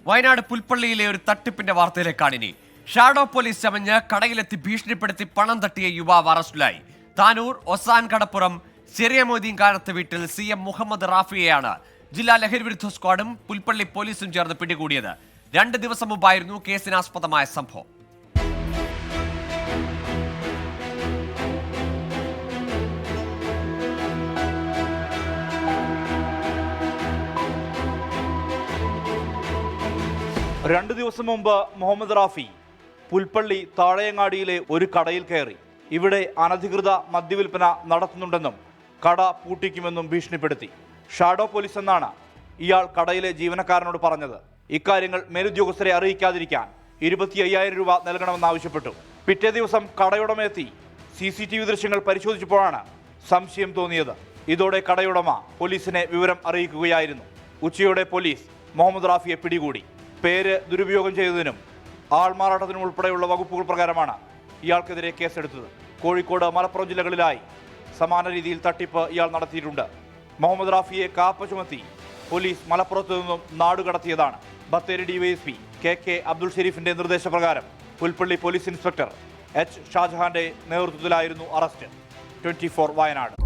വയനാട് പുൽപ്പള്ളിയിലെ ഒരു തട്ടിപ്പിന്റെ വാർത്തയിലേക്കാണ് ഇനി. Shadow police ചമഞ്ഞ് കടയിലെത്തി ഭീഷണിപ്പെടുത്തി പണം തട്ടിയ യുവാവ് അറസ്റ്റിലായി. താനൂർ ഒസാൻ കടപ്പുറം ചെറിയമൊയ്തീൻ കാലത്ത് വീട്ടിൽ CM മുഹമ്മദ് റാഫിയെയാണ് ജില്ലാ ലഹരിവിരുദ്ധ സ്ക്വാഡും പുൽപ്പള്ളി പോലീസും ചേർന്ന് പിടികൂടിയത്. 2 ദിവസം മുമ്പായിരുന്നു കേസിനാസ്പദമായ സംഭവം. രണ്ട് ദിവസം മുമ്പ് മുഹമ്മദ് റാഫി പുൽപ്പള്ളി താഴയങ്ങാടിയിലെ ഒരു കടയിൽ കയറി. ഇവിടെ അനധികൃത മദ്യവിൽപ്പന നടത്തുന്നുണ്ടെന്നും കട പൂട്ടിക്കുമെന്നും ഭീഷണിപ്പെടുത്തി. ഷാഡോ പോലീസ് എന്നാണ് ഇയാൾ കടയിലെ ജീവനക്കാരനോട് പറഞ്ഞത്. ഇക്കാര്യങ്ങൾ മേലുദ്യോഗസ്ഥരെ അറിയിക്കാതിരിക്കാൻ 25,000 രൂപ നൽകണമെന്നാവശ്യപ്പെട്ടു. പിറ്റേ ദിവസം കടയുടമയെത്തി CCTV ദൃശ്യങ്ങൾ പരിശോധിച്ചപ്പോഴാണ് സംശയം തോന്നിയത്. ഇതോടെ കടയുടമ പോലീസിനെ വിവരം അറിയിക്കുകയായിരുന്നു. ഉച്ചയോടെ പോലീസ് മുഹമ്മദ് റാഫിയെ പിടികൂടി. പേര് ദുരുപയോഗം ചെയ്തതിനും ആൾമാറാട്ടത്തിനും ഉൾപ്പെടെയുള്ള വകുപ്പുകൾ പ്രകാരമാണ് ഇയാൾക്കെതിരെ കേസെടുത്തത്. കോഴിക്കോട്, മലപ്പുറം ജില്ലകളിലായി സമാന രീതിയിൽ തട്ടിപ്പ് ഇയാൾ നടത്തിയിട്ടുണ്ട്. മുഹമ്മദ് റാഫിയെ കാപ്പ ചുമത്തി പോലീസ് മലപ്പുറത്തു നിന്നും നാടുകടത്തിയതാണ്. ബത്തേരി DYSP KK അബ്ദുൾ ഷെരീഫിന്റെ നിർദ്ദേശപ്രകാരം പുൽപ്പള്ളി പോലീസ് ഇൻസ്പെക്ടർ H ഷാജഹാന്റെ നേതൃത്വത്തിലായിരുന്നു അറസ്റ്റ്. 24 വയനാട്.